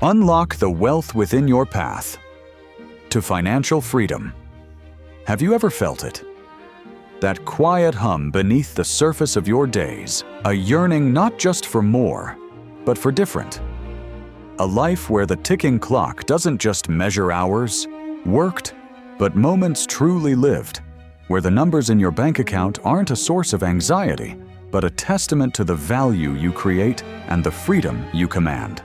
Unlock the wealth within your path to financial freedom. Have you ever felt it? That quiet hum beneath the surface of your days, a yearning not just for more, but for different. A life where the ticking clock doesn't just measure hours worked, but moments truly lived, where the numbers in your bank account aren't a source of anxiety, but a testament to the value you create and the freedom you command.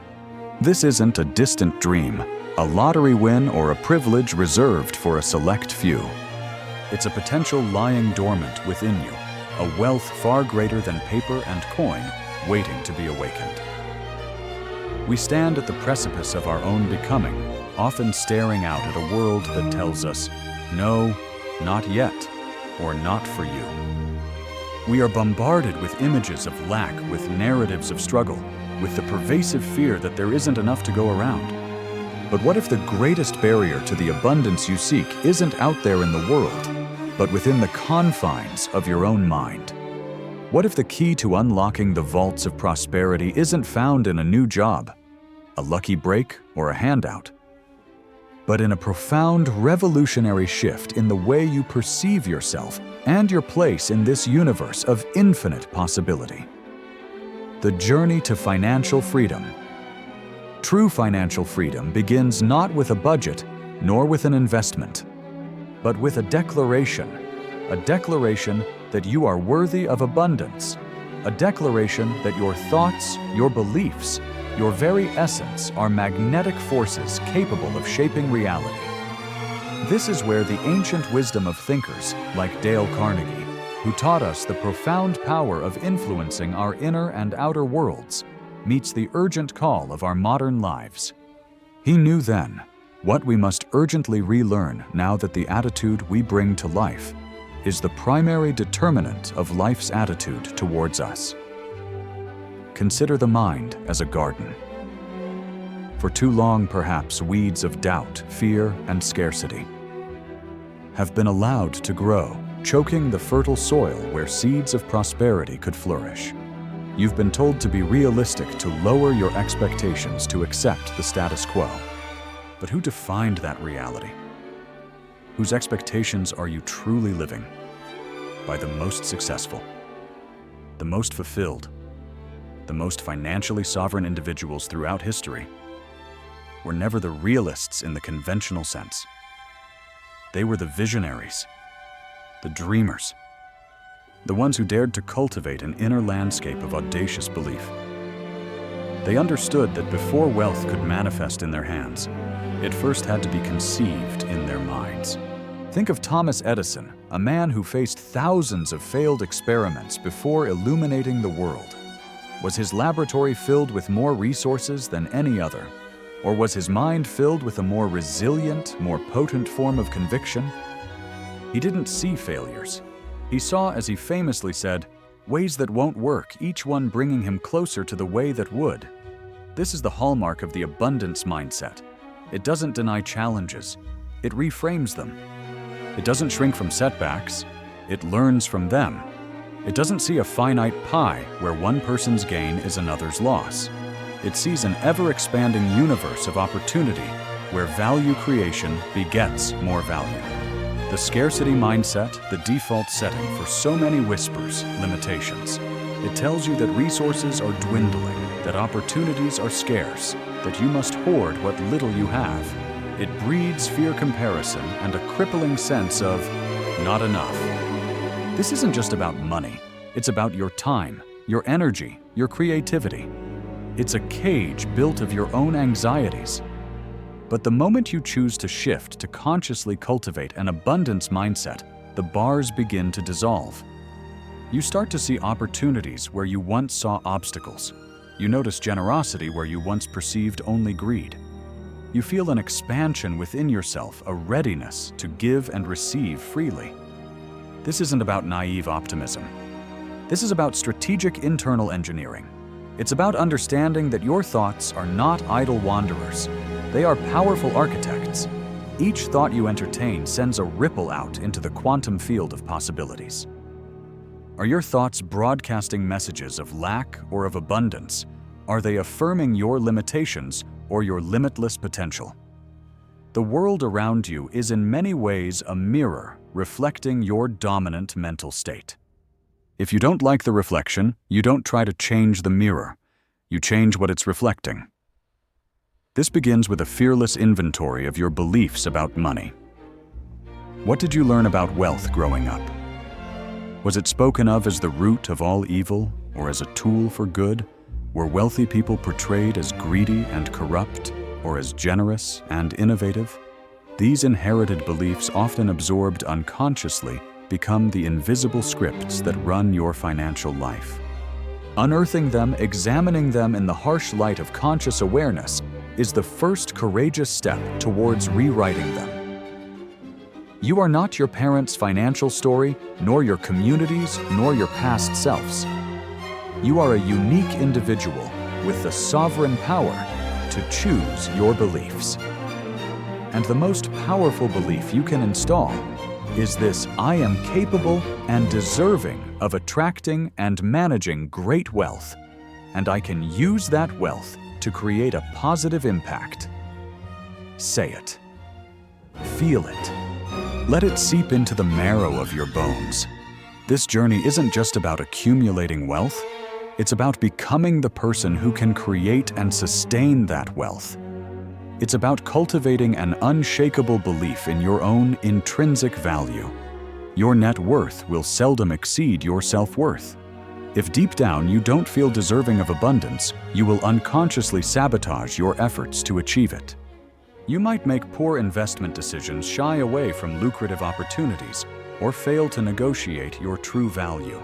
This isn't a distant dream, a lottery win, or a privilege reserved for a select few. It's a potential lying dormant within you, a wealth far greater than paper and coin waiting to be awakened. We stand at the precipice of our own becoming, often staring out at a world that tells us, no, not yet, or not for you. We are bombarded with images of lack, with narratives of struggle, with the pervasive fear that there isn't enough to go around. But what if the greatest barrier to the abundance you seek isn't out there in the world, but within the confines of your own mind? What if the key to unlocking the vaults of prosperity isn't found in a new job, a lucky break, or a handout, but in a profound, revolutionary shift in the way you perceive yourself and your place in this universe of infinite possibility? The journey to financial freedom. True financial freedom begins not with a budget, nor with an investment, but with a declaration that you are worthy of abundance, a declaration that your thoughts, your beliefs, your very essence are magnetic forces capable of shaping reality. This is where the ancient wisdom of thinkers like Dale Carnegie, who taught us the profound power of influencing our inner and outer worlds, meets the urgent call of our modern lives. He knew then what we must urgently relearn now that the attitude we bring to life is the primary determinant of life's attitude towards us. Consider the mind as a garden. For too long, perhaps, weeds of doubt, fear, and scarcity have been allowed to grow, choking the fertile soil where seeds of prosperity could flourish. You've been told to be realistic, to lower your expectations, to accept the status quo. But who defined that reality? Whose expectations are you truly living? By the most successful, the most fulfilled, the most financially sovereign individuals throughout history were never the realists in the conventional sense. They were the visionaries, the dreamers, the ones who dared to cultivate an inner landscape of audacious belief. They understood that before wealth could manifest in their hands, it first had to be conceived in their minds. Think of Thomas Edison, a man who faced thousands of failed experiments before illuminating the world. Was his laboratory filled with more resources than any other? Or was his mind filled with a more resilient, more potent form of conviction? He didn't see failures. He saw, as he famously said, ways that won't work, each one bringing him closer to the way that would. This is the hallmark of the abundance mindset. It doesn't deny challenges. It reframes them. It doesn't shrink from setbacks. It learns from them. It doesn't see a finite pie where one person's gain is another's loss. It sees an ever-expanding universe of opportunity where value creation begets more value. The scarcity mindset, the default setting for so many whispers, limitations. It tells you that resources are dwindling, that opportunities are scarce, that you must hoard what little you have. It breeds fear comparison and a crippling sense of not enough. This isn't just about money. It's about your time, your energy, your creativity. It's a cage built of your own anxieties. But the moment you choose to shift to consciously cultivate an abundance mindset, the bars begin to dissolve. You start to see opportunities where you once saw obstacles. You notice generosity where you once perceived only greed. You feel an expansion within yourself, a readiness to give and receive freely. This isn't about naive optimism. This is about strategic internal engineering. It's about understanding that your thoughts are not idle wanderers. They are powerful architects. Each thought you entertain sends a ripple out into the quantum field of possibilities. Are your thoughts broadcasting messages of lack or of abundance? Are they affirming your limitations or your limitless potential. The world around you is in many ways a mirror reflecting your dominant mental state. If you don't like the reflection, you don't try to change the mirror. You change what it's reflecting. This begins with a fearless inventory of your beliefs about money. What did you learn about wealth growing up? Was it spoken of as the root of all evil or as a tool for good? Were wealthy people portrayed as greedy and corrupt or as generous and innovative? These inherited beliefs, often absorbed unconsciously, become the invisible scripts that run your financial life. Unearthing them, examining them in the harsh light of conscious awareness, is the first courageous step towards rewriting them. You are not your parents' financial story, nor your community's, nor your past selves. You are a unique individual with the sovereign power to choose your beliefs. And the most powerful belief you can install is this: I am capable and deserving of attracting and managing great wealth, and I can use that wealth to create a positive impact. Say it. Feel it. Let it seep into the marrow of your bones. This journey isn't just about accumulating wealth. It's about becoming the person who can create and sustain that wealth. It's about cultivating an unshakable belief in your own intrinsic value. Your net worth will seldom exceed your self-worth. If deep down you don't feel deserving of abundance, you will unconsciously sabotage your efforts to achieve it. You might make poor investment decisions, shy away from lucrative opportunities, or fail to negotiate your true value.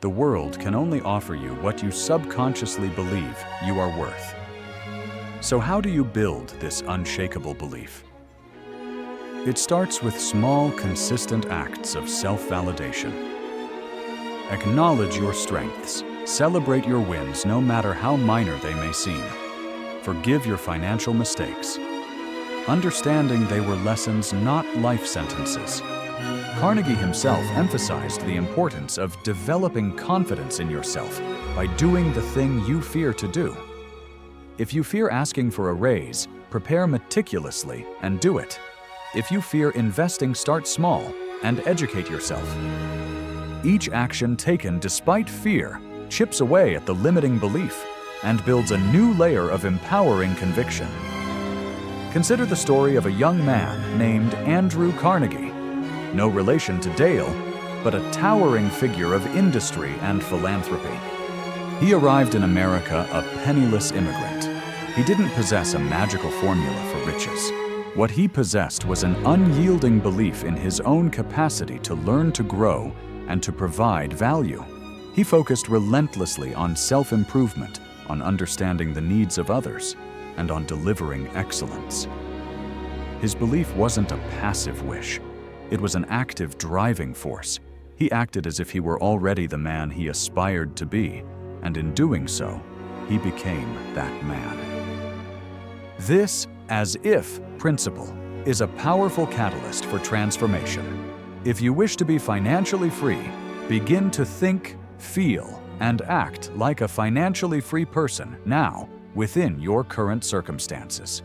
The world can only offer you what you subconsciously believe you are worth. So how do you build this unshakable belief? It starts with small, consistent acts of self-validation. Acknowledge your strengths. Celebrate your wins, no matter how minor they may seem. Forgive your financial mistakes, understanding they were lessons, not life sentences. Carnegie himself emphasized the importance of developing confidence in yourself by doing the thing you fear to do. If you fear asking for a raise, prepare meticulously and do it. If you fear investing, start small and educate yourself. Each action taken despite fear chips away at the limiting belief and builds a new layer of empowering conviction. Consider the story of a young man named Andrew Carnegie. No relation to Dale, but a towering figure of industry and philanthropy. He arrived in America a penniless immigrant. He didn't possess a magical formula for riches. What he possessed was an unyielding belief in his own capacity to learn, to grow, and to provide value. He focused relentlessly on self-improvement, on understanding the needs of others, and on delivering excellence. His belief wasn't a passive wish. It was an active driving force. He acted as if he were already the man he aspired to be, and in doing so, he became that man. This as-if principle is a powerful catalyst for transformation. If you wish to be financially free, begin to think, feel, and act like a financially free person now within your current circumstances.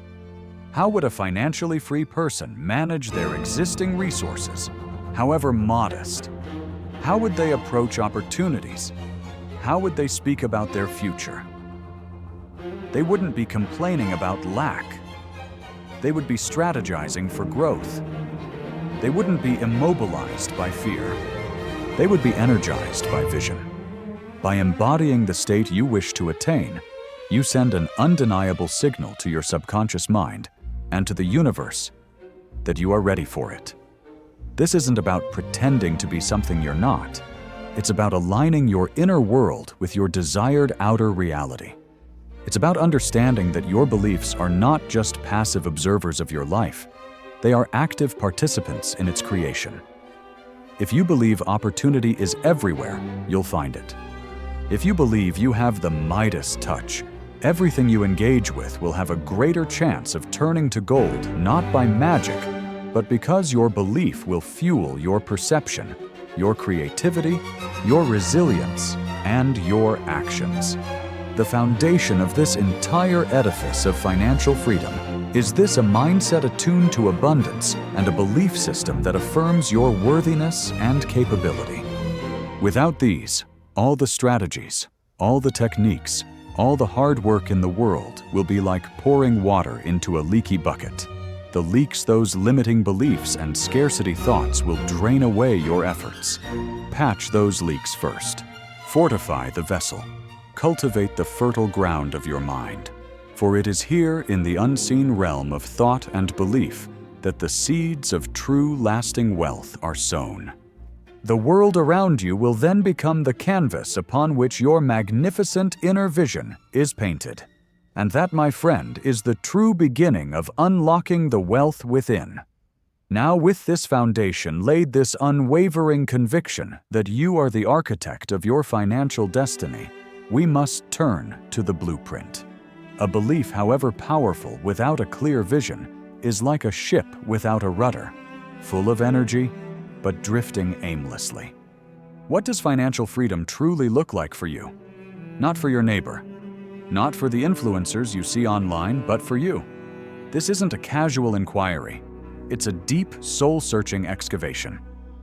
How would a financially free person manage their existing resources, however modest? How would they approach opportunities? How would they speak about their future? They wouldn't be complaining about lack. They would be strategizing for growth. They wouldn't be immobilized by fear. They would be energized by vision. By embodying the state you wish to attain, you send an undeniable signal to your subconscious mind and to the universe that you are ready for it. This isn't about pretending to be something you're not. It's about aligning your inner world with your desired outer reality. It's about understanding that your beliefs are not just passive observers of your life. They are active participants in its creation. If you believe opportunity is everywhere, you'll find it. If you believe you have the Midas touch, everything you engage with will have a greater chance of turning to gold, not by magic, but because your belief will fuel your perception, your creativity, your resilience, and your actions. The foundation of this entire edifice of financial freedom is this: a mindset attuned to abundance and a belief system that affirms your worthiness and capability. Without these, all the strategies, all the techniques, all the hard work in the world will be like pouring water into a leaky bucket. The leaks, those limiting beliefs and scarcity thoughts, will drain away your efforts. Patch those leaks first. Fortify the vessel. Cultivate the fertile ground of your mind. For it is here in the unseen realm of thought and belief that the seeds of true lasting wealth are sown. The world around you will then become the canvas upon which your magnificent inner vision is painted. And that, my friend, is the true beginning of unlocking the wealth within. Now, with this foundation laid, this unwavering conviction that you are the architect of your financial destiny, we must turn to the blueprint. A belief, however powerful, without a clear vision, is like a ship without a rudder, full of energy, but drifting aimlessly. What does financial freedom truly look like for you? Not for your neighbor, not for the influencers you see online, but for you. This isn't a casual inquiry. It's a deep, soul-searching excavation.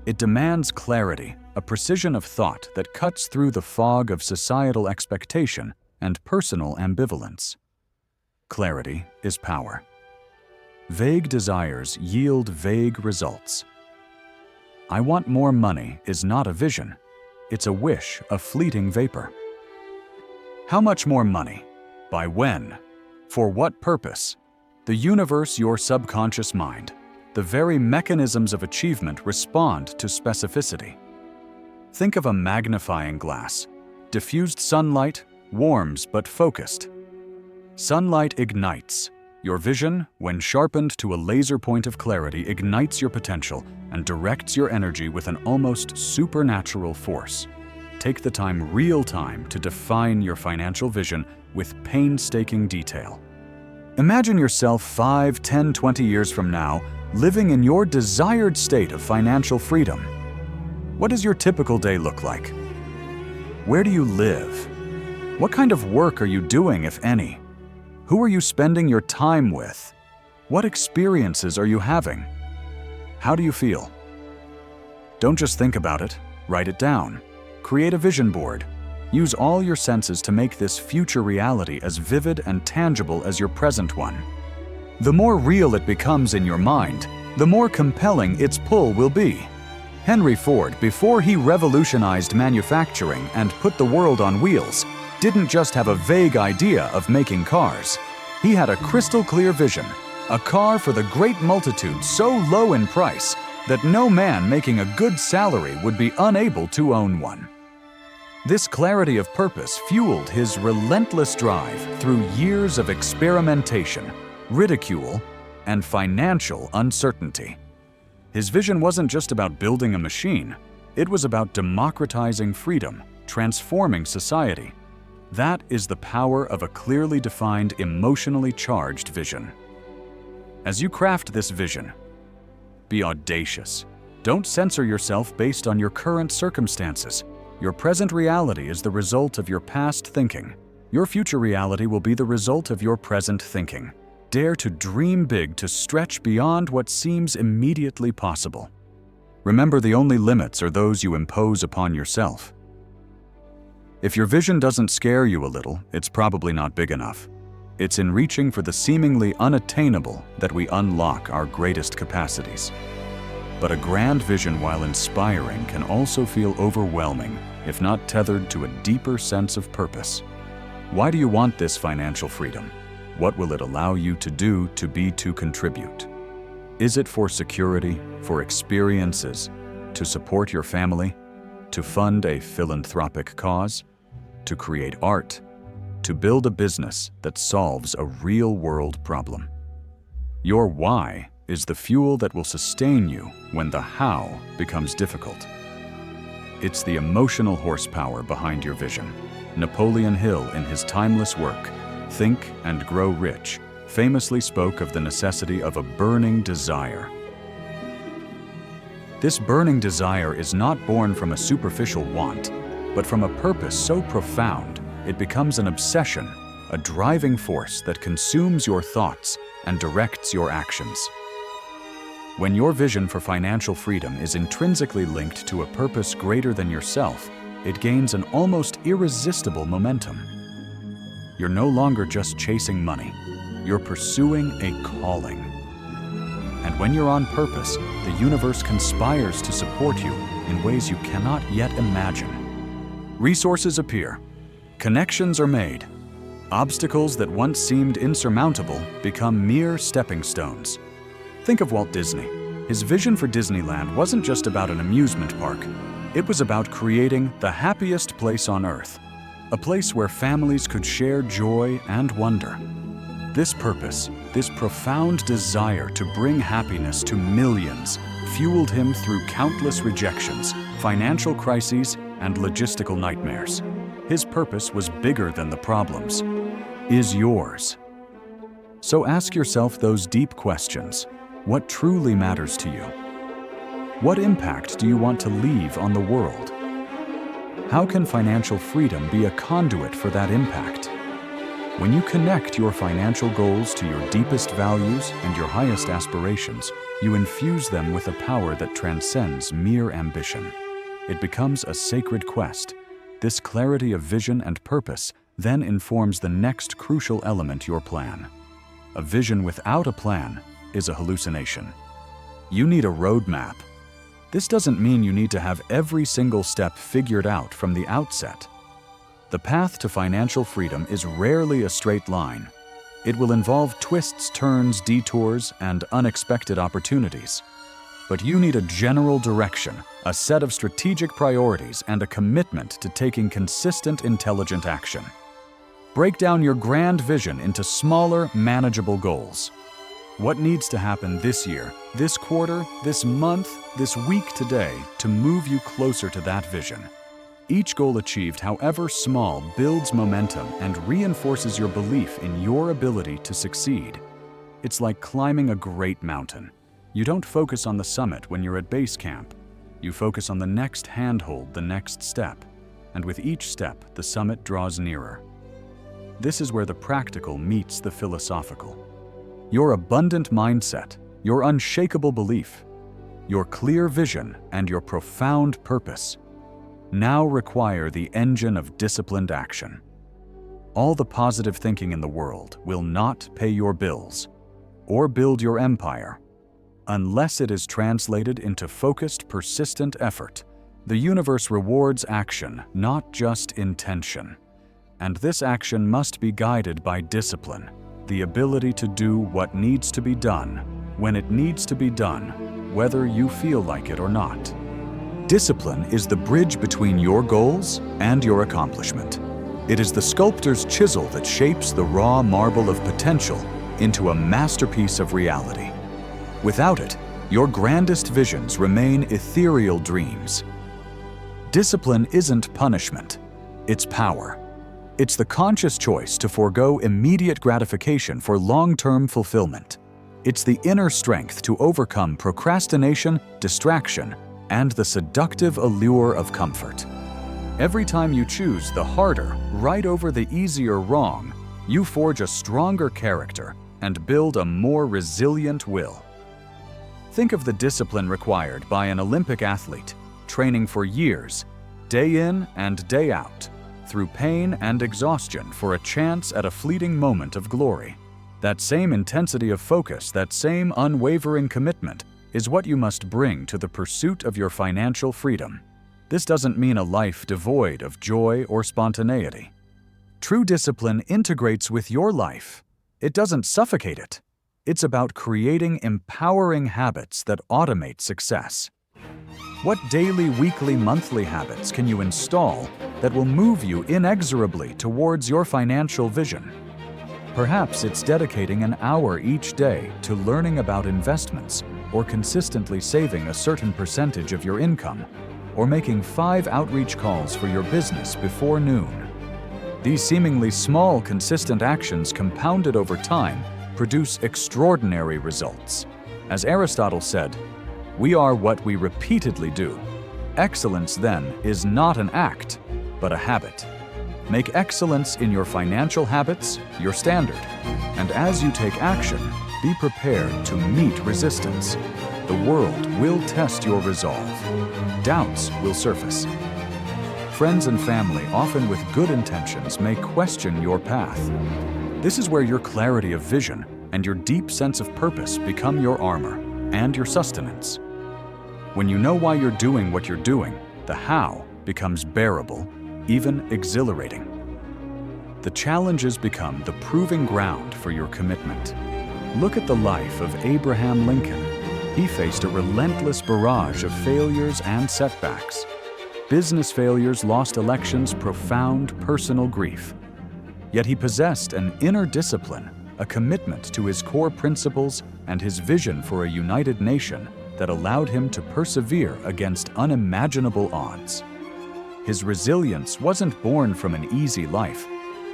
It demands clarity, a precision of thought that cuts through the fog of societal expectation and personal ambivalence. Clarity is power. Vague desires yield vague results. I want more money is not a vision. It's a wish, a fleeting vapor. How much more money? By when? For what purpose? The universe, your subconscious mind, the very mechanisms of achievement respond to specificity. Think of a magnifying glass. Diffused sunlight, warms but focused. Sunlight ignites. Your vision, when sharpened to a laser point of clarity, ignites your potential and directs your energy with an almost supernatural force. Take the time, real time, to define your financial vision with painstaking detail. Imagine yourself 5, 10, 20 years from now, living in your desired state of financial freedom. What does your typical day look like? Where do you live? What kind of work are you doing, if any? Who are you spending your time with? What experiences are you having? How do you feel? Don't just think about it, write it down. Create a vision board. Use all your senses to make this future reality as vivid and tangible as your present one. The more real it becomes in your mind, the more compelling its pull will be. Henry Ford, before he revolutionized manufacturing and put the world on wheels, didn't just have a vague idea of making cars. He had a crystal clear vision, a car for the great multitude so low in price that no man making a good salary would be unable to own one. This clarity of purpose fueled his relentless drive through years of experimentation, ridicule, and financial uncertainty. His vision wasn't just about building a machine, it was about democratizing freedom, transforming society. That is the power of a clearly defined, emotionally charged vision. As you craft this vision, be audacious. Don't censor yourself based on your current circumstances. Your present reality is the result of your past thinking. Your future reality will be the result of your present thinking. Dare to dream big, to stretch beyond what seems immediately possible. Remember, the only limits are those you impose upon yourself. If your vision doesn't scare you a little, it's probably not big enough. It's in reaching for the seemingly unattainable that we unlock our greatest capacities. But a grand vision, while inspiring, can also feel overwhelming if not tethered to a deeper sense of purpose. Why do you want this financial freedom? What will it allow you to do, to be, to contribute? Is it for security, for experiences, to support your family, to fund a philanthropic cause, to create art, to build a business that solves a real-world problem? Your why is the fuel that will sustain you when the how becomes difficult. It's the emotional horsepower behind your vision. Napoleon Hill, in his timeless work, Think and Grow Rich, famously spoke of the necessity of a burning desire. This burning desire is not born from a superficial want, but from a purpose so profound it becomes an obsession, a driving force that consumes your thoughts and directs your actions. When your vision for financial freedom is intrinsically linked to a purpose greater than yourself, it gains an almost irresistible momentum. You're no longer just chasing money, you're pursuing a calling. And when you're on purpose, the universe conspires to support you in ways you cannot yet imagine. Resources appear, connections are made, obstacles that once seemed insurmountable become mere stepping stones. Think of Walt Disney. His vision for Disneyland wasn't just about an amusement park. It was about creating the happiest place on earth, a place where families could share joy and wonder. This purpose, this profound desire to bring happiness to millions, fueled him through countless rejections, financial crises, and logistical nightmares. His purpose was bigger than the problems. Is yours? So ask yourself those deep questions. What truly matters to you? What impact do you want to leave on the world? How can financial freedom be a conduit for that impact? When you connect your financial goals to your deepest values and your highest aspirations, you infuse them with a power that transcends mere ambition. It becomes a sacred quest. This clarity of vision and purpose then informs the next crucial element: your plan. A vision without a plan is a hallucination. You need a roadmap. This doesn't mean you need to have every single step figured out from the outset. The path to financial freedom is rarely a straight line. It will involve twists, turns, detours, and unexpected opportunities. But you need a general direction, a set of strategic priorities, and a commitment to taking consistent, intelligent action. Break down your grand vision into smaller, manageable goals. What needs to happen this year, this quarter, this month, this week today to move you closer to that vision? Each goal achieved, however small, builds momentum and reinforces your belief in your ability to succeed. It's like climbing a great mountain. You don't focus on the summit when you're at base camp. You focus on the next handhold, the next step. And with each step, the summit draws nearer. This is where the practical meets the philosophical. Your abundant mindset, your unshakable belief, your clear vision, and your profound purpose now require the engine of disciplined action. All the positive thinking in the world will not pay your bills or build your empire unless it is translated into focused, persistent effort. The universe rewards action, not just intention. And this action must be guided by discipline, the ability to do what needs to be done, when it needs to be done, whether you feel like it or not. Discipline is the bridge between your goals and your accomplishment. It is the sculptor's chisel that shapes the raw marble of potential into a masterpiece of reality. Without it, your grandest visions remain ethereal dreams. Discipline isn't punishment, it's power. It's the conscious choice to forego immediate gratification for long-term fulfillment. It's the inner strength to overcome procrastination, distraction, and the seductive allure of comfort. Every time you choose the harder right over the easier wrong, you forge a stronger character and build a more resilient will. Think of the discipline required by an Olympic athlete, training for years, day in and day out, through pain and exhaustion for a chance at a fleeting moment of glory. That same intensity of focus, that same unwavering commitment, is what you must bring to the pursuit of your financial freedom. This doesn't mean a life devoid of joy or spontaneity. True discipline integrates with your life. It doesn't suffocate it. It's about creating empowering habits that automate success. What daily, weekly, monthly habits can you install that will move you inexorably towards your financial vision? Perhaps it's dedicating an hour each day to learning about investments, or consistently saving a certain percentage of your income, or making 5 outreach calls for your business before noon. These seemingly small, consistent actions compounded over time produce extraordinary results. As Aristotle said, "We are what we repeatedly do." Excellence, then, is not an act, but a habit. Make excellence in your financial habits your standard. And as you take action, be prepared to meet resistance. The world will test your resolve. Doubts will surface. Friends and family, often with good intentions, may question your path. This is where your clarity of vision and your deep sense of purpose become your armor and your sustenance. When you know why you're doing what you're doing, the how becomes bearable, even exhilarating. The challenges become the proving ground for your commitment. Look at the life of Abraham Lincoln. He faced a relentless barrage of failures and setbacks. Business failures, lost elections, profound personal grief. Yet he possessed an inner discipline, a commitment to his core principles, and his vision for a united nation that allowed him to persevere against unimaginable odds. His resilience wasn't born from an easy life,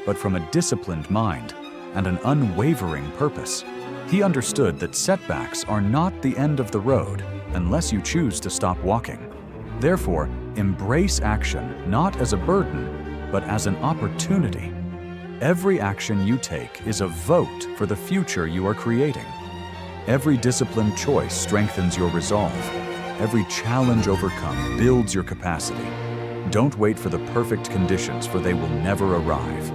but from a disciplined mind and an unwavering purpose. He understood that setbacks are not the end of the road unless you choose to stop walking. Therefore, embrace action not as a burden, but as an opportunity. Every action you take is a vote for the future you are creating. Every disciplined choice strengthens your resolve. Every challenge overcome builds your capacity. Don't wait for the perfect conditions, for they will never arrive.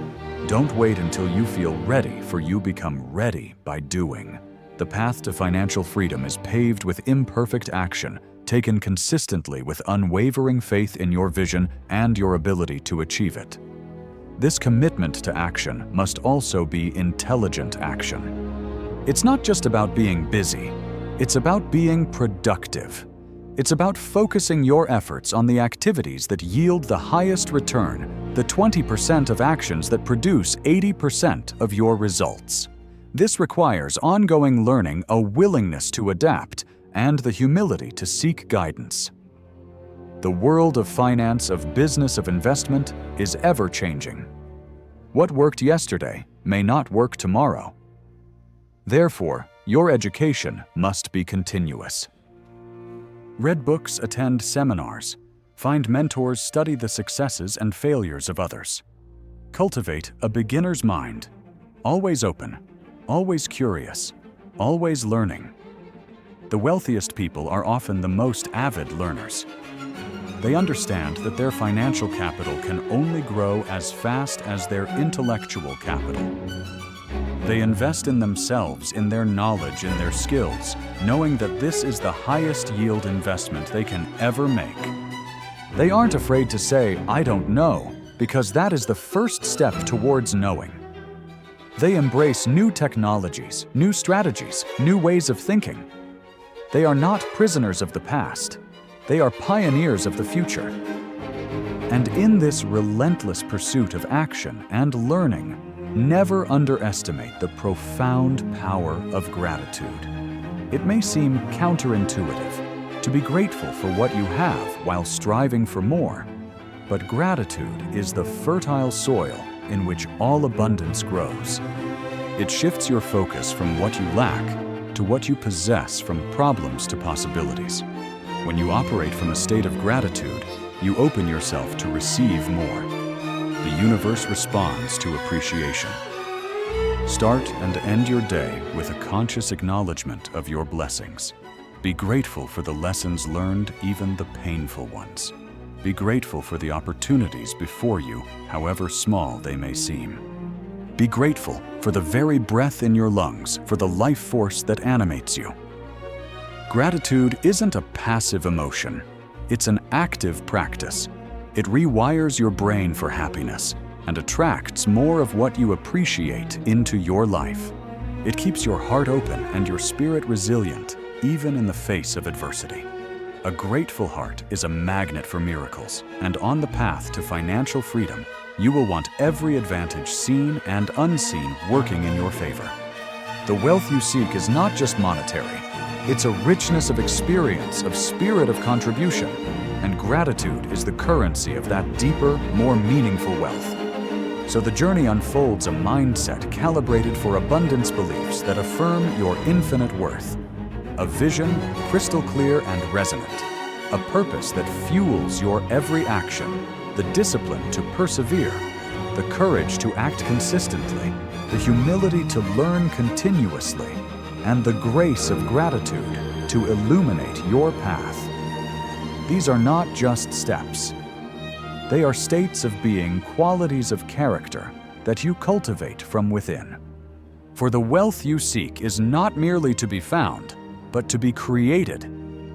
Don't wait until you feel ready, for you become ready by doing. The path to financial freedom is paved with imperfect action, taken consistently with unwavering faith in your vision and your ability to achieve it. This commitment to action must also be intelligent action. It's not just about being busy, it's about being productive. It's about focusing your efforts on the activities that yield the highest return, the 20% of actions that produce 80% of your results. This requires ongoing learning, a willingness to adapt, and the humility to seek guidance. The world of finance, of business, of investment is ever-changing. What worked yesterday may not work tomorrow. Therefore, your education must be continuous. Read books, attend seminars, find mentors, study the successes and failures of others. Cultivate a beginner's mind, always open, always curious, always learning. The wealthiest people are often the most avid learners. They understand that their financial capital can only grow as fast as their intellectual capital. They invest in themselves, in their knowledge, in their skills, knowing that this is the highest yield investment they can ever make. They aren't afraid to say, "I don't know," because that is the first step towards knowing. They embrace new technologies, new strategies, new ways of thinking. They are not prisoners of the past. They are pioneers of the future. And in this relentless pursuit of action and learning, never underestimate the profound power of gratitude. It may seem counterintuitive to be grateful for what you have while striving for more, but gratitude is the fertile soil in which all abundance grows. It shifts your focus from what you lack to what you possess, from problems to possibilities. When you operate from a state of gratitude, you open yourself to receive more. The universe responds to appreciation. Start and end your day with a conscious acknowledgement of your blessings. Be grateful for the lessons learned, even the painful ones. Be grateful for the opportunities before you, however small they may seem. Be grateful for the very breath in your lungs, for the life force that animates you. Gratitude isn't a passive emotion. It's an active practice. It rewires your brain for happiness and attracts more of what you appreciate into your life. It keeps your heart open and your spirit resilient, even in the face of adversity. A grateful heart is a magnet for miracles, and on the path to financial freedom, you will want every advantage, seen and unseen, working in your favor. The wealth you seek is not just monetary. It's a richness of experience, of spirit of contribution, and gratitude is the currency of that deeper, more meaningful wealth. So the journey unfolds a mindset calibrated for abundance beliefs that affirm your infinite worth. A vision crystal clear and resonant. A purpose that fuels your every action. The discipline to persevere. the courage to act consistently, the humility to learn continuously, and the grace of gratitude to illuminate your path. These are not just steps. They are states of being, qualities of character that you cultivate from within. For the wealth you seek is not merely to be found, but to be created.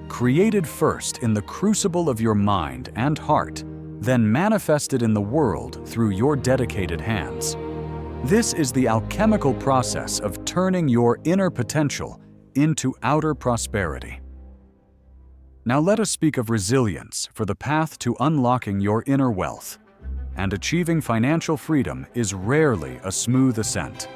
Created first in the crucible of your mind and heart, then manifested in the world through your dedicated hands. This is the alchemical process of turning your inner potential into outer prosperity. Now let us speak of resilience for the path to unlocking your inner wealth. And achieving financial freedom is rarely a smooth ascent.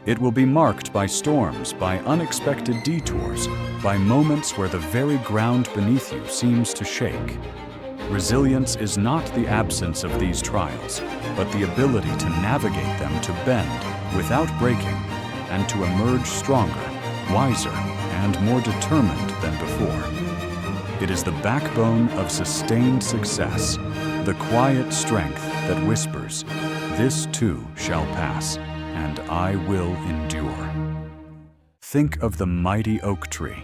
It will be marked by storms, by unexpected detours, by moments where the very ground beneath you seems to shake. Resilience is not the absence of these trials, but the ability to navigate them, to bend without breaking, and to emerge stronger, wiser, and more determined than before. It is the backbone of sustained success, the quiet strength that whispers, "This too shall pass, and I will endure." Think of the mighty oak tree.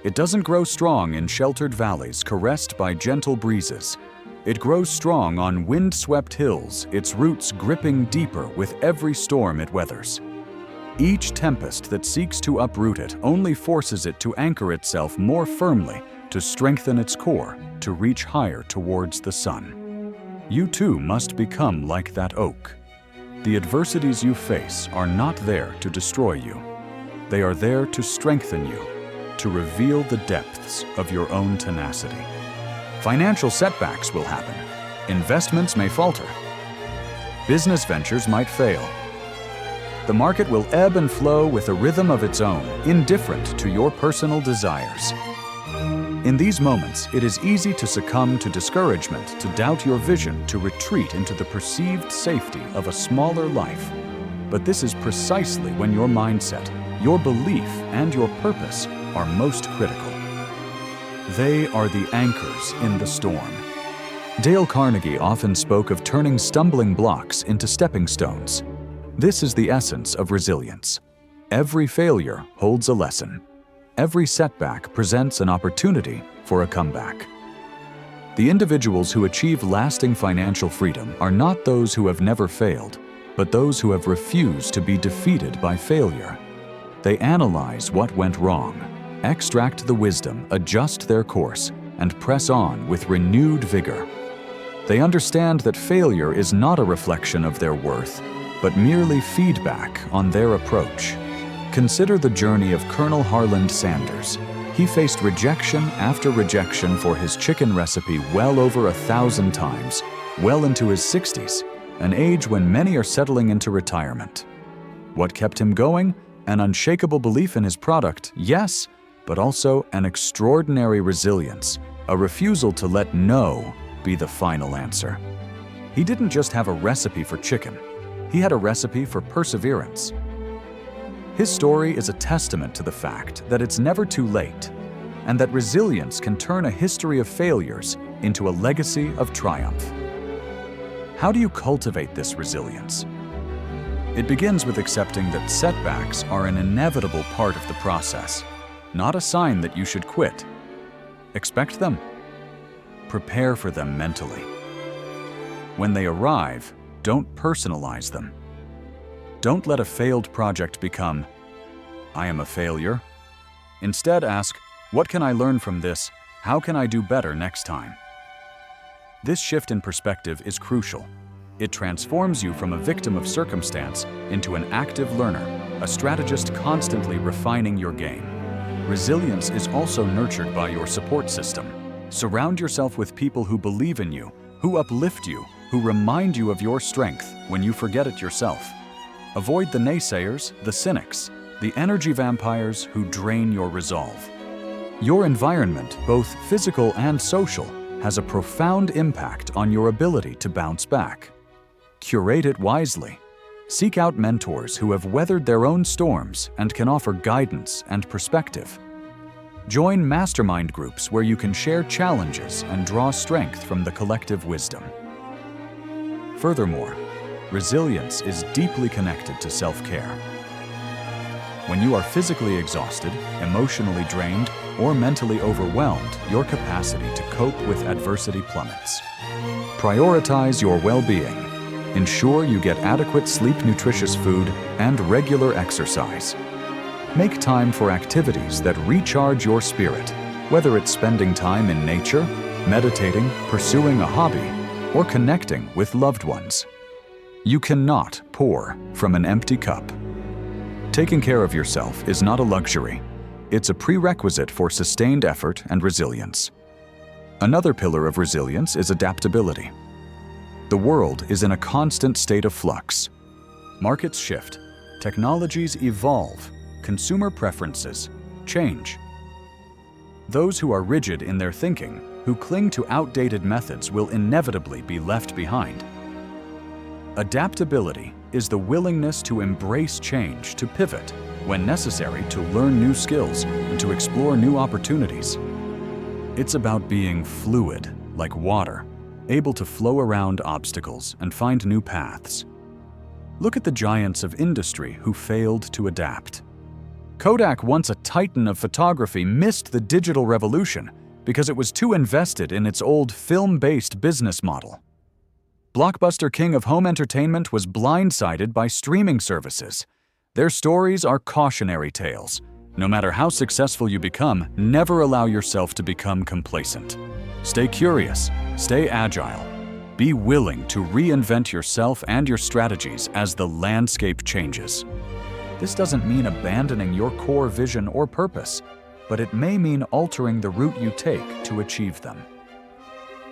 It doesn't grow strong in sheltered valleys caressed by gentle breezes. It grows strong on wind-swept hills, its roots gripping deeper with every storm it weathers. Each tempest that seeks to uproot it only forces it to anchor itself more firmly, to strengthen its core, to reach higher towards the sun. You too must become like that oak. The adversities you face are not there to destroy you. They are there to strengthen you, to reveal the depths of your own tenacity. Financial setbacks will happen. Investments may falter. Business ventures might fail. The market will ebb and flow with a rhythm of its own, indifferent to your personal desires. In these moments, it is easy to succumb to discouragement, to doubt your vision, to retreat into the perceived safety of a smaller life. But this is precisely when your mindset, your belief, and your purpose are most critical. They are the anchors in the storm. Dale Carnegie often spoke of turning stumbling blocks into stepping stones. This is the essence of resilience. Every failure holds a lesson. Every setback presents an opportunity for a comeback. The individuals who achieve lasting financial freedom are not those who have never failed, but those who have refused to be defeated by failure. They analyze what went wrong, extract the wisdom, adjust their course, and press on with renewed vigor. They understand that failure is not a reflection of their worth, but merely feedback on their approach. Consider the journey of Colonel Harland Sanders. He faced rejection after rejection for his chicken recipe well over 1,000 times, well into his 60s, an age when many are settling into retirement. What kept him going? An unshakable belief in his product, yes, but also an extraordinary resilience, a refusal to let no be the final answer. He didn't just have a recipe for chicken. He had a recipe for perseverance. His story is a testament to the fact that it's never too late, and that resilience can turn a history of failures into a legacy of triumph. How do you cultivate this resilience? It begins with accepting that setbacks are an inevitable part of the process, not a sign that you should quit. Expect them. Prepare for them mentally. When they arrive, don't personalize them. Don't let a failed project become, "I am a failure." Instead ask, "What can I learn from this? How can I do better next time?" This shift in perspective is crucial. It transforms you from a victim of circumstance into an active learner, a strategist constantly refining your game. Resilience is also nurtured by your support system. Surround yourself with people who believe in you, who uplift you, who remind you of your strength when you forget it yourself. Avoid the naysayers, the cynics, the energy vampires who drain your resolve. Your environment, both physical and social, has a profound impact on your ability to bounce back. Curate it wisely. Seek out mentors who have weathered their own storms and can offer guidance and perspective. Join mastermind groups where you can share challenges and draw strength from the collective wisdom. Furthermore, resilience is deeply connected to self-care. When you are physically exhausted, emotionally drained, or mentally overwhelmed, your capacity to cope with adversity plummets. Prioritize your well-being. Ensure you get adequate sleep, nutritious food, and regular exercise. Make time for activities that recharge your spirit, whether it's spending time in nature, meditating, pursuing a hobby, or connecting with loved ones. You cannot pour from an empty cup. Taking care of yourself is not a luxury. It's a prerequisite for sustained effort and resilience. Another pillar of resilience is adaptability. The world is in a constant state of flux. Markets shift, technologies evolve, consumer preferences change. Those who are rigid in their thinking, who cling to outdated methods, will inevitably be left behind. Adaptability is the willingness to embrace change, to pivot when necessary, to learn new skills, and to explore new opportunities. It's about being fluid, like water, able to flow around obstacles and find new paths. Look at the giants of industry who failed to adapt. Kodak, once a titan of photography, missed the digital revolution because it was too invested in its old film-based business model. Blockbuster king of home entertainment was blindsided by streaming services. Their stories are cautionary tales. No matter how successful you become, never allow yourself to become complacent. Stay curious, stay agile. Be willing to reinvent yourself and your strategies as the landscape changes. This doesn't mean abandoning your core vision or purpose, but it may mean altering the route you take to achieve them.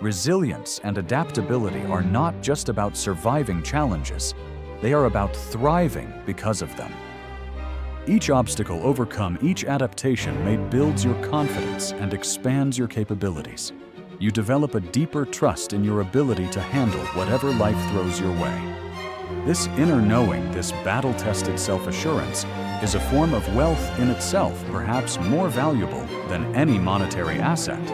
Resilience and adaptability are not just about surviving challenges. They are about thriving because of them. Each obstacle overcome, each adaptation made builds your confidence and expands your capabilities. You develop a deeper trust in your ability to handle whatever life throws your way. This inner knowing, this battle-tested self-assurance, is a form of wealth in itself, perhaps more valuable than any monetary asset.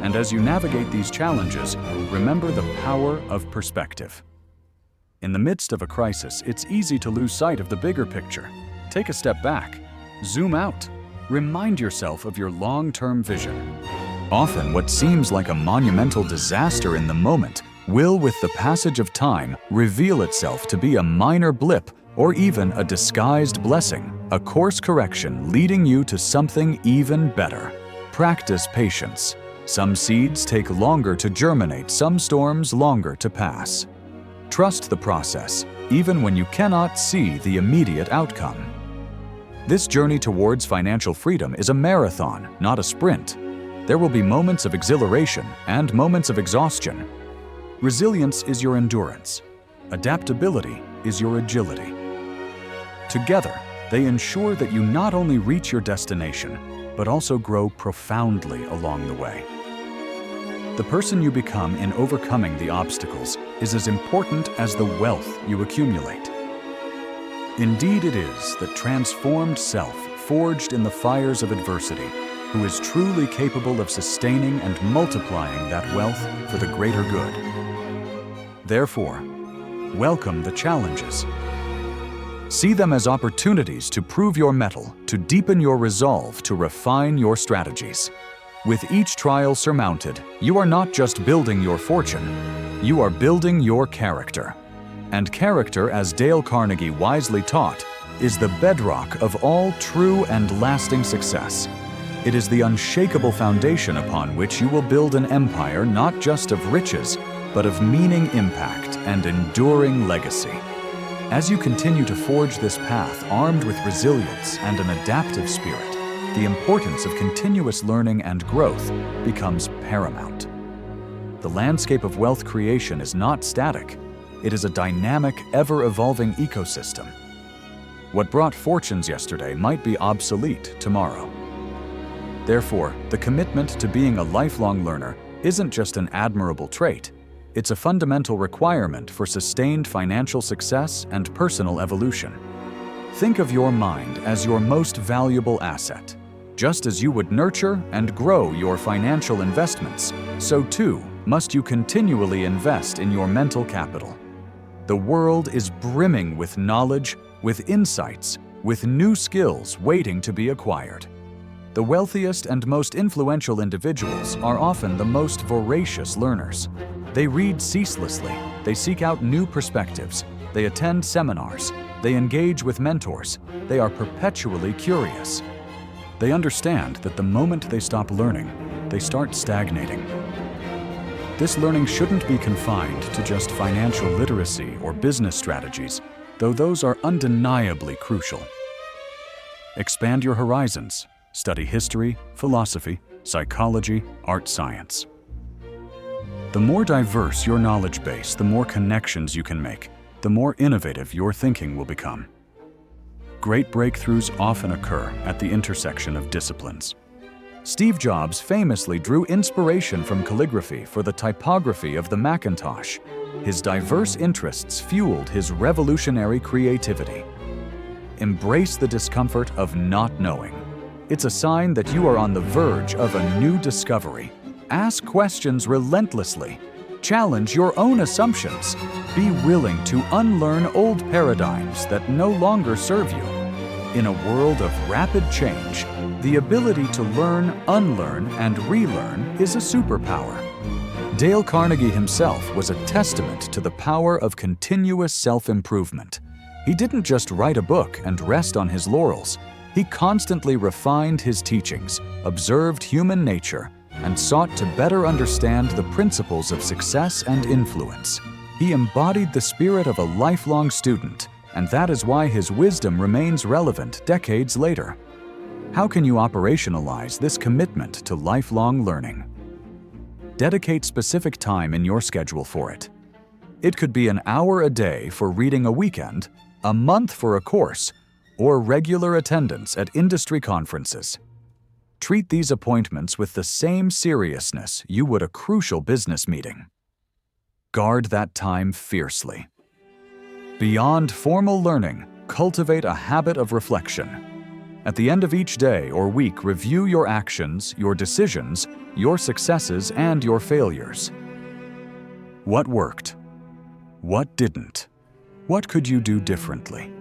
And as you navigate these challenges, remember the power of perspective. In the midst of a crisis, it's easy to lose sight of the bigger picture. Take a step back, zoom out, remind yourself of your long-term vision. Often, what seems like a monumental disaster in the moment will, with the passage of time, reveal itself to be a minor blip or even a disguised blessing, a course correction leading you to something even better. Practice patience. Some seeds take longer to germinate, some storms longer to pass. Trust the process, even when you cannot see the immediate outcome. This journey towards financial freedom is a marathon, not a sprint. There will be moments of exhilaration and moments of exhaustion. Resilience is your endurance. Adaptability is your agility. Together, they ensure that you not only reach your destination, but also grow profoundly along the way. The person you become in overcoming the obstacles is as important as the wealth you accumulate. Indeed, it is the transformed self, forged in the fires of adversity, who is truly capable of sustaining and multiplying that wealth for the greater good. Therefore, welcome the challenges. See them as opportunities to prove your mettle, to deepen your resolve, to refine your strategies. With each trial surmounted, you are not just building your fortune, you are building your character. And character, as Dale Carnegie wisely taught, is the bedrock of all true and lasting success. It is the unshakable foundation upon which you will build an empire not just of riches, but of meaning, impact, and enduring legacy. As you continue to forge this path armed with resilience and an adaptive spirit, the importance of continuous learning and growth becomes paramount. The landscape of wealth creation is not static. It is a dynamic, ever-evolving ecosystem. What brought fortunes yesterday might be obsolete tomorrow. Therefore, the commitment to being a lifelong learner isn't just an admirable trait. It's a fundamental requirement for sustained financial success and personal evolution. Think of your mind as your most valuable asset. Just as you would nurture and grow your financial investments, so too must you continually invest in your mental capital. The world is brimming with knowledge, with insights, with new skills waiting to be acquired. The wealthiest and most influential individuals are often the most voracious learners. They read ceaselessly, they seek out new perspectives, they attend seminars, they engage with mentors, they are perpetually curious. They understand that the moment they stop learning, they start stagnating. This learning shouldn't be confined to just financial literacy or business strategies, though those are undeniably crucial. Expand your horizons. Study history, philosophy, psychology, art science. The more diverse your knowledge base, the more connections you can make, the more innovative your thinking will become. Great breakthroughs often occur at the intersection of disciplines. Steve Jobs famously drew inspiration from calligraphy for the typography of the Macintosh. His diverse interests fueled his revolutionary creativity. Embrace the discomfort of not knowing. It's a sign that you are on the verge of a new discovery. Ask questions relentlessly. Challenge your own assumptions. Be willing to unlearn old paradigms that no longer serve you. In a world of rapid change, the ability to learn, unlearn, and relearn is a superpower. Dale Carnegie himself was a testament to the power of continuous self-improvement. He didn't just write a book and rest on his laurels. He constantly refined his teachings, observed human nature, and sought to better understand the principles of success and influence. He embodied the spirit of a lifelong student, and that is why his wisdom remains relevant decades later. How can you operationalize this commitment to lifelong learning? Dedicate specific time in your schedule for it. It could be an hour a day for reading a weekend, a month for a course, or regular attendance at industry conferences. Treat these appointments with the same seriousness you would a crucial business meeting. Guard that time fiercely. Beyond formal learning, cultivate a habit of reflection. At the end of each day or week, review your actions, your decisions, your successes, and your failures. What worked? What didn't? What could you do differently?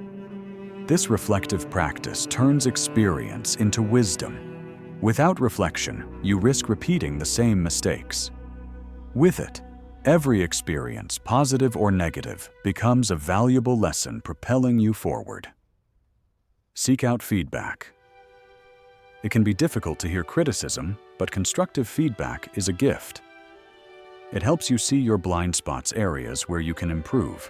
This reflective practice turns experience into wisdom. Without reflection, you risk repeating the same mistakes. With it, every experience, positive or negative, becomes a valuable lesson propelling you forward. Seek out feedback. It can be difficult to hear criticism, but constructive feedback is a gift. It helps you see your blind spots, areas where you can improve.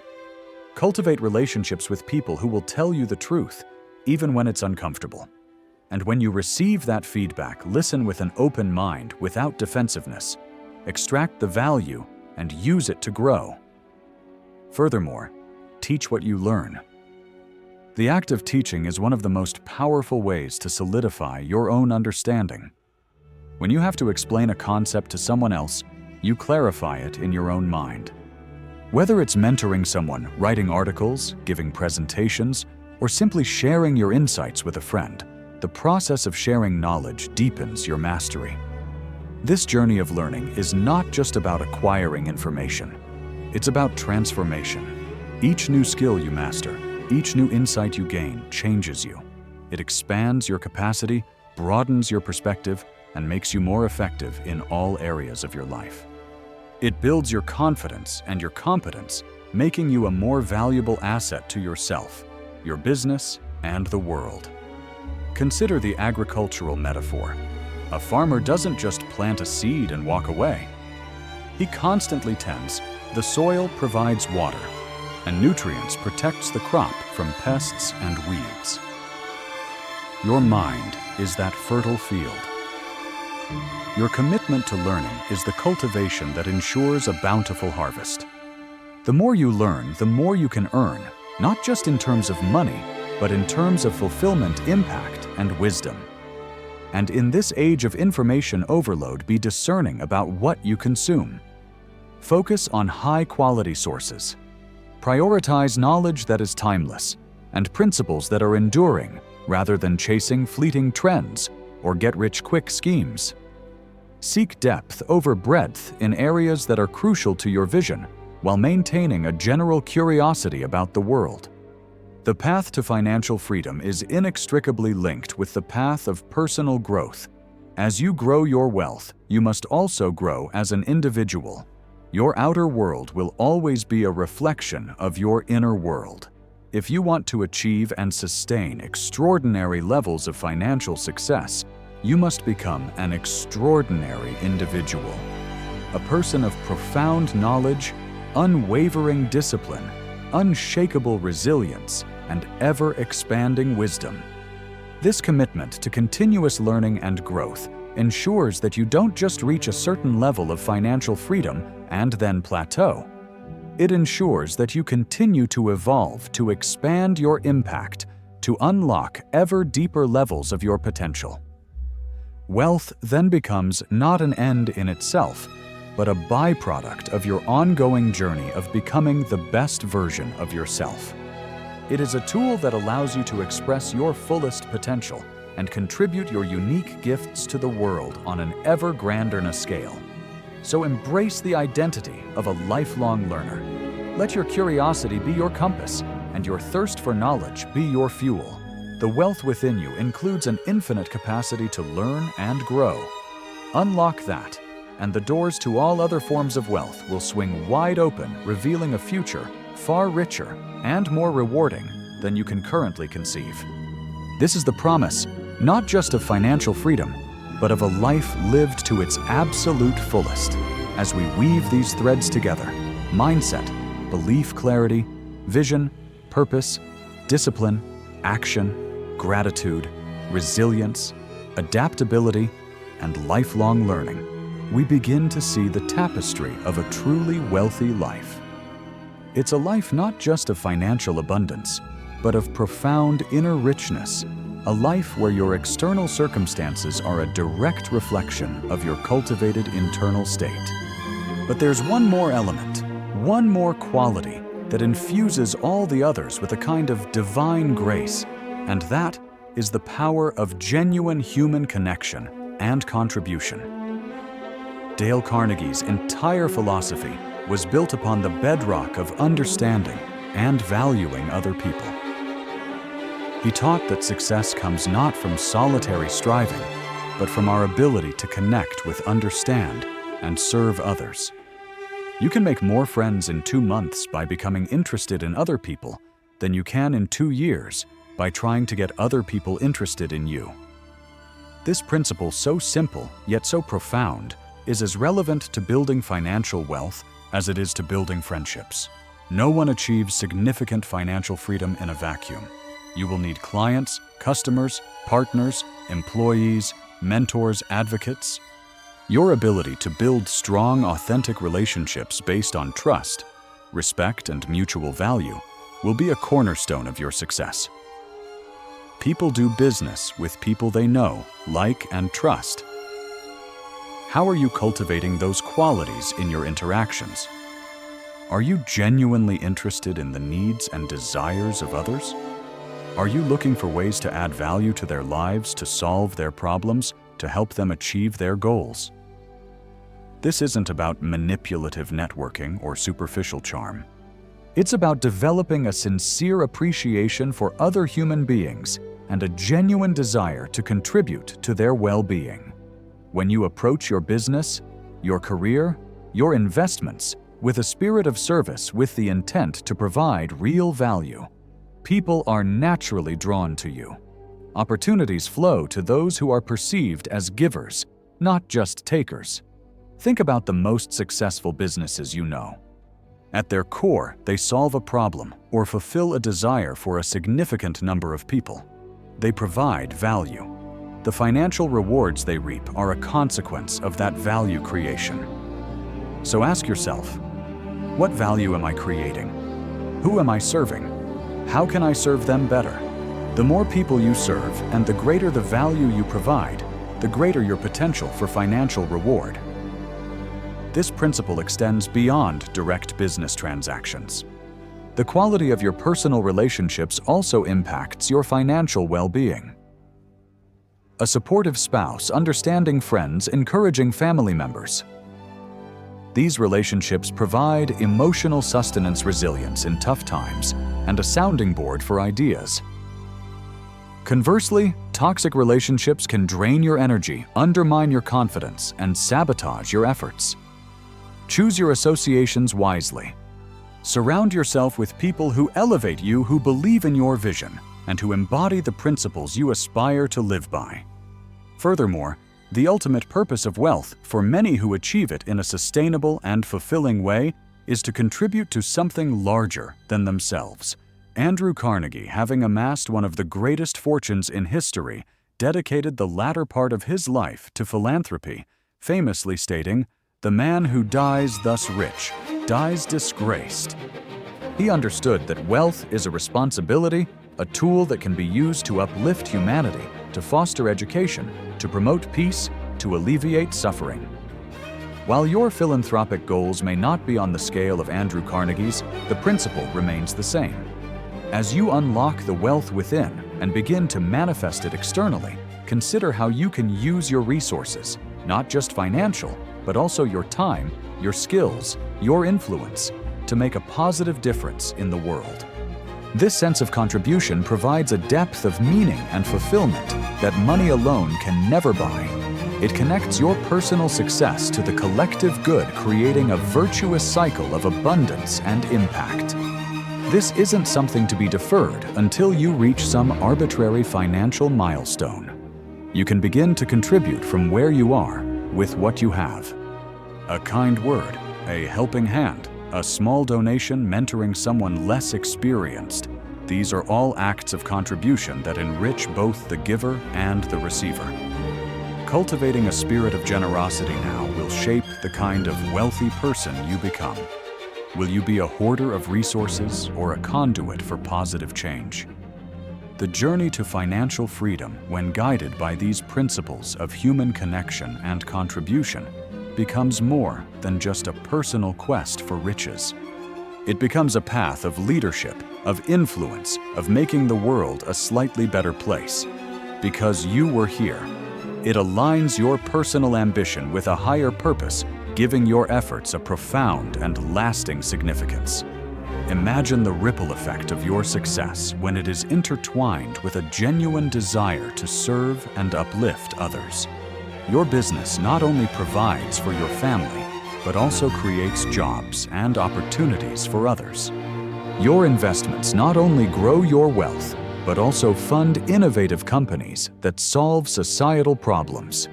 Cultivate relationships with people who will tell you the truth, even when it's uncomfortable. And when you receive that feedback, listen with an open mind without defensiveness. Extract the value and use it to grow. Furthermore, teach what you learn. The act of teaching is one of the most powerful ways to solidify your own understanding. When you have to explain a concept to someone else, you clarify it in your own mind. Whether it's mentoring someone, writing articles, giving presentations, or simply sharing your insights with a friend, the process of sharing knowledge deepens your mastery. This journey of learning is not just about acquiring information. It's about transformation. Each new skill you master, each new insight you gain changes you. It expands your capacity, broadens your perspective, and makes you more effective in all areas of your life. It builds your confidence and your competence, making you a more valuable asset to yourself, your business, and the world. Consider the agricultural metaphor. A farmer doesn't just plant a seed and walk away. He constantly tends. The soil provides water, and nutrients protects the crop from pests and weeds. Your mind is that fertile field. Your commitment to learning is the cultivation that ensures a bountiful harvest. The more you learn, the more you can earn, not just in terms of money, but in terms of fulfillment, impact, and wisdom. And in this age of information overload, be discerning about what you consume. Focus on high-quality sources. Prioritize knowledge that is timeless and principles that are enduring rather than chasing fleeting trends or get-rich-quick schemes. Seek depth over breadth in areas that are crucial to your vision, while maintaining a general curiosity about the world. The path to financial freedom is inextricably linked with the path of personal growth. As you grow your wealth, you must also grow as an individual. Your outer world will always be a reflection of your inner world. If you want to achieve and sustain extraordinary levels of financial success, you must become an extraordinary individual. A person of profound knowledge, unwavering discipline, unshakable resilience, and ever-expanding wisdom. This commitment to continuous learning and growth ensures that you don't just reach a certain level of financial freedom and then plateau. It ensures that you continue to evolve, to expand your impact, to unlock ever deeper levels of your potential. Wealth then becomes not an end in itself, but a byproduct of your ongoing journey of becoming the best version of yourself. It is a tool that allows you to express your fullest potential and contribute your unique gifts to the world on an ever grander scale. So embrace the identity of a lifelong learner. Let your curiosity be your compass and your thirst for knowledge be your fuel. The wealth within you includes an infinite capacity to learn and grow. Unlock that, and the doors to all other forms of wealth will swing wide open, revealing a future far richer and more rewarding than you can currently conceive. This is the promise, not just of financial freedom, but of a life lived to its absolute fullest. As we weave these threads together, mindset, belief clarity, vision, purpose, discipline, action, gratitude, resilience, adaptability, and lifelong learning, we begin to see the tapestry of a truly wealthy life. It's a life not just of financial abundance, but of profound inner richness, a life where your external circumstances are a direct reflection of your cultivated internal state. But there's one more element, one more quality that infuses all the others with a kind of divine grace, and that is the power of genuine human connection and contribution. Dale Carnegie's entire philosophy was built upon the bedrock of understanding and valuing other people. He taught that success comes not from solitary striving, but from our ability to connect with, understand, and serve others. You can make more friends in 2 months by becoming interested in other people than you can in 2 years by trying to get other people interested in you. This principle, so simple yet so profound, is as relevant to building financial wealth as it is to building friendships. No one achieves significant financial freedom in a vacuum. You will need clients, customers, partners, employees, mentors, advocates. Your ability to build strong, authentic relationships based on trust, respect, and mutual value will be a cornerstone of your success. People do business with people they know, like, and trust. How are you cultivating those qualities in your interactions? Are you genuinely interested in the needs and desires of others? Are you looking for ways to add value to their lives, to solve their problems, to help them achieve their goals? This isn't about manipulative networking or superficial charm. It's about developing a sincere appreciation for other human beings and a genuine desire to contribute to their well-being. When you approach your business, your career, your investments with a spirit of service with the intent to provide real value, people are naturally drawn to you. Opportunities flow to those who are perceived as givers, not just takers. Think about the most successful businesses you know. At their core, they solve a problem or fulfill a desire for a significant number of people. They provide value. The financial rewards they reap are a consequence of that value creation. So ask yourself, what value am I creating? Who am I serving? How can I serve them better? The more people you serve and the greater the value you provide, the greater your potential for financial reward. This principle extends beyond direct business transactions. The quality of your personal relationships also impacts your financial well-being. A supportive spouse, understanding friends, encouraging family members. These relationships provide emotional sustenance resilience in tough times and a sounding board for ideas. Conversely, toxic relationships can drain your energy, undermine your confidence, and sabotage your efforts. Choose your associations wisely. Surround yourself with people who elevate you, who believe in your vision, and who embody the principles you aspire to live by. Furthermore, the ultimate purpose of wealth, for many who achieve it in a sustainable and fulfilling way, is to contribute to something larger than themselves. Andrew Carnegie, having amassed one of the greatest fortunes in history, dedicated the latter part of his life to philanthropy, famously stating, "The man who dies thus rich, dies disgraced." He understood that wealth is a responsibility, a tool that can be used to uplift humanity, to foster education, to promote peace, to alleviate suffering. While your philanthropic goals may not be on the scale of Andrew Carnegie's, the principle remains the same. As you unlock the wealth within and begin to manifest it externally, consider how you can use your resources, not just financial, but also your time, your skills, your influence, to make a positive difference in the world. This sense of contribution provides a depth of meaning and fulfillment that money alone can never buy. It connects your personal success to the collective good, creating a virtuous cycle of abundance and impact. This isn't something to be deferred until you reach some arbitrary financial milestone. You can begin to contribute from where you are with what you have. A kind word, a helping hand, a small donation mentoring someone less experienced. These are all acts of contribution that enrich both the giver and the receiver. Cultivating a spirit of generosity now will shape the kind of wealthy person you become. Will you be a hoarder of resources or a conduit for positive change? The journey to financial freedom, when guided by these principles of human connection and contribution, becomes more than just a personal quest for riches. It becomes a path of leadership, of influence, of making the world a slightly better place. Because you were here, it aligns your personal ambition with a higher purpose, giving your efforts a profound and lasting significance. Imagine the ripple effect of your success when it is intertwined with a genuine desire to serve and uplift others. Your business not only provides for your family, but also creates jobs and opportunities for others. Your investments not only grow your wealth, but also fund innovative companies that solve societal problems.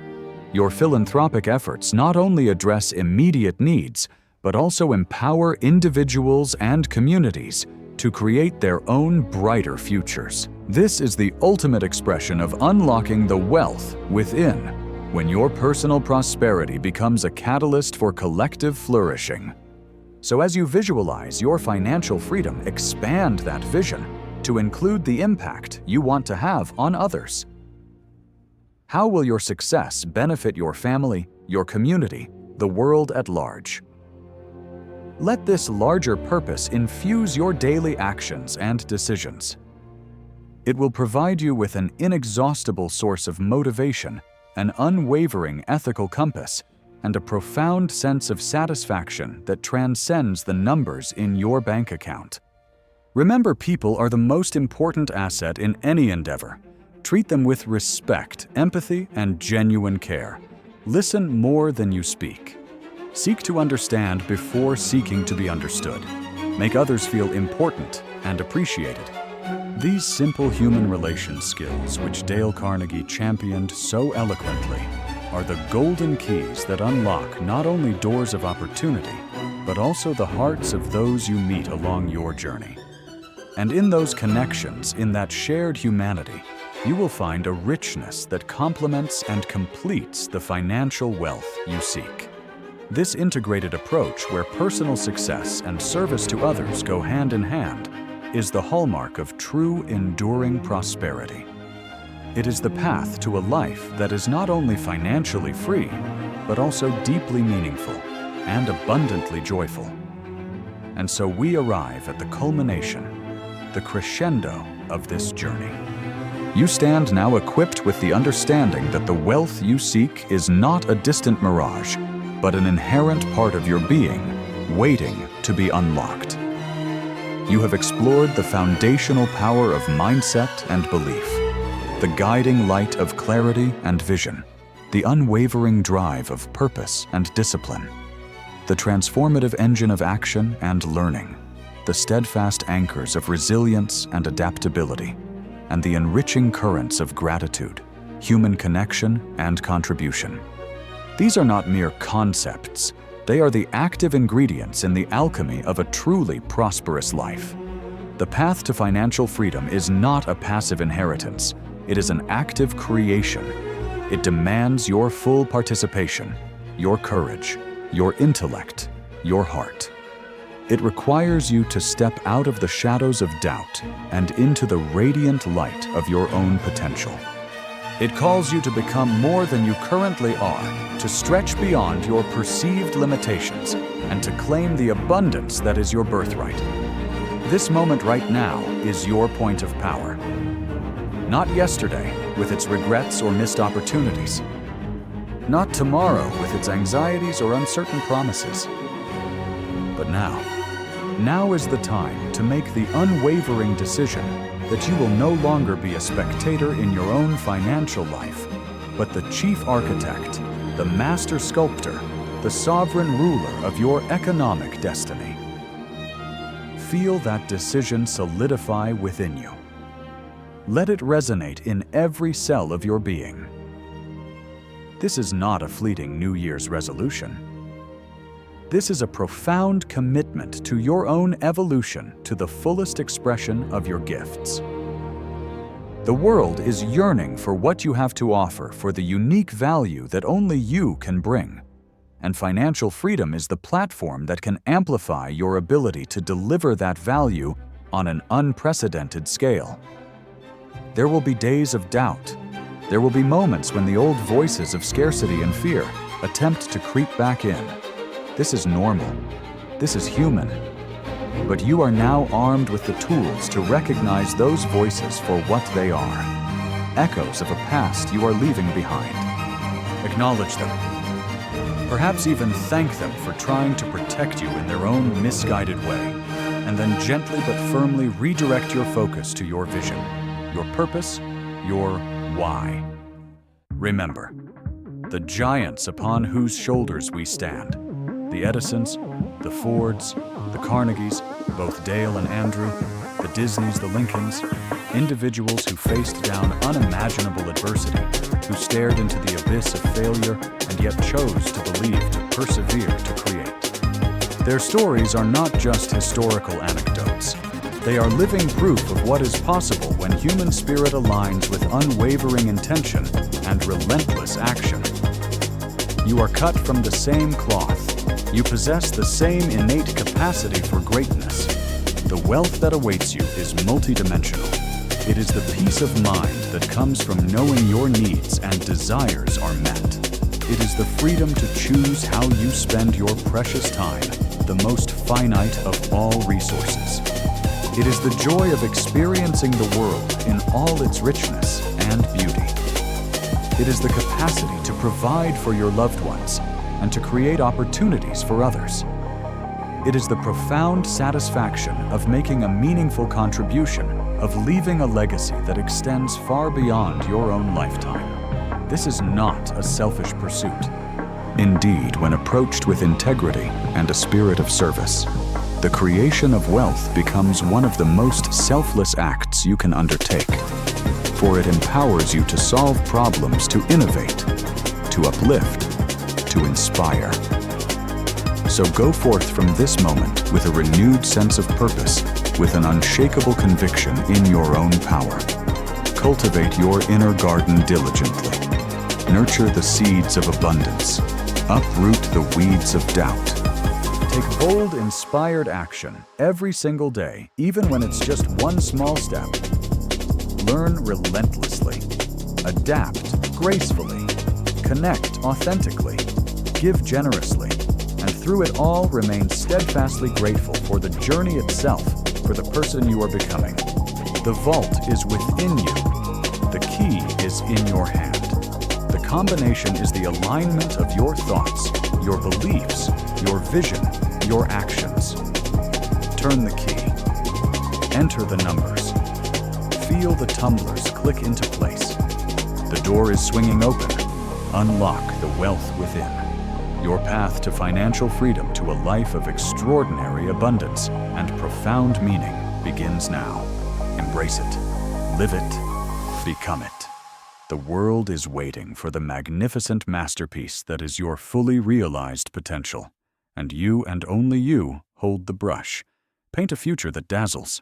Your philanthropic efforts not only address immediate needs, but also empower individuals and communities to create their own brighter futures. This is the ultimate expression of unlocking the wealth within, when your personal prosperity becomes a catalyst for collective flourishing. So as you visualize your financial freedom, expand that vision to include the impact you want to have on others. How will your success benefit your family, your community, the world at large? Let this larger purpose infuse your daily actions and decisions. It will provide you with an inexhaustible source of motivation, an unwavering ethical compass, and a profound sense of satisfaction that transcends the numbers in your bank account. Remember, people are the most important asset in any endeavor. Treat them with respect, empathy, and genuine care. Listen more than you speak. Seek to understand before seeking to be understood. Make others feel important and appreciated. These simple human relations skills, which Dale Carnegie championed so eloquently, are the golden keys that unlock not only doors of opportunity, but also the hearts of those you meet along your journey. And in those connections, in that shared humanity, you will find a richness that complements and completes the financial wealth you seek. This integrated approach, where personal success and service to others go hand in hand, is the hallmark of true, enduring prosperity. It is the path to a life that is not only financially free, but also deeply meaningful and abundantly joyful. And so we arrive at the culmination, the crescendo of this journey. You stand now equipped with the understanding that the wealth you seek is not a distant mirage, but an inherent part of your being, waiting to be unlocked. You have explored the foundational power of mindset and belief, the guiding light of clarity and vision, the unwavering drive of purpose and discipline, the transformative engine of action and learning, the steadfast anchors of resilience and adaptability, and the enriching currents of gratitude, human connection, and contribution. These are not mere concepts. They are the active ingredients in the alchemy of a truly prosperous life. The path to financial freedom is not a passive inheritance. It is an active creation. It demands your full participation, your courage, your intellect, your heart. It requires you to step out of the shadows of doubt and into the radiant light of your own potential. It calls you to become more than you currently are, to stretch beyond your perceived limitations, and to claim the abundance that is your birthright. This moment right now is your point of power. Not yesterday, with its regrets or missed opportunities. Not tomorrow, with its anxieties or uncertain promises. But now. Now is the time to make the unwavering decision that you will no longer be a spectator in your own financial life, but the chief architect, the master sculptor, the sovereign ruler of your economic destiny. Feel that decision solidify within you. Let it resonate in every cell of your being. This is not a fleeting New Year's resolution. This is a profound commitment to your own evolution to the fullest expression of your gifts. The world is yearning for what you have to offer for the unique value that only you can bring. And financial freedom is the platform that can amplify your ability to deliver that value on an unprecedented scale. There will be days of doubt. There will be moments when the old voices of scarcity and fear attempt to creep back in. This is normal. This is human. But you are now armed with the tools to recognize those voices for what they are. Echoes of a past you are leaving behind. Acknowledge them. Perhaps even thank them for trying to protect you in their own misguided way, and then gently but firmly redirect your focus to your vision, your purpose, your why. Remember, the giants upon whose shoulders we stand, the Edisons, the Fords, the Carnegies, both Dale and Andrew, the Disneys, the Lincolns, individuals who faced down unimaginable adversity, who stared into the abyss of failure and yet chose to believe, to persevere, to create. Their stories are not just historical anecdotes. They are living proof of what is possible when human spirit aligns with unwavering intention and relentless action. You are cut from the same cloth. You possess the same innate capacity for greatness. The wealth that awaits you is multidimensional. It is the peace of mind that comes from knowing your needs and desires are met. It is the freedom to choose how you spend your precious time, the most finite of all resources. It is the joy of experiencing the world in all its richness and beauty. It is the capacity to provide for your loved ones and to create opportunities for others. It is the profound satisfaction of making a meaningful contribution, of leaving a legacy that extends far beyond your own lifetime. This is not a selfish pursuit. Indeed, when approached with integrity and a spirit of service, the creation of wealth becomes one of the most selfless acts you can undertake, for it empowers you to solve problems, to innovate, to uplift, to inspire. So go forth from this moment with a renewed sense of purpose, with an unshakable conviction in your own power. Cultivate your inner garden diligently. Nurture the seeds of abundance. Uproot the weeds of doubt. Take bold, inspired action every single day, even when it's just one small step. Learn relentlessly. Adapt gracefully. Connect authentically. Give generously. And through it all, remain steadfastly grateful for the journey itself, for the person you are becoming. The vault is within you. The key is in your hand. The combination is the alignment of your thoughts, your beliefs, your vision, your actions. Turn the key. Enter the numbers. Feel the tumblers click into place. The door is swinging open. Unlock the wealth within. Your path to financial freedom, to a life of extraordinary abundance and profound meaning begins now. Embrace it. Live it. Become it. The world is waiting for the magnificent masterpiece that is your fully realized potential. And you and only you hold the brush. Paint a future that dazzles.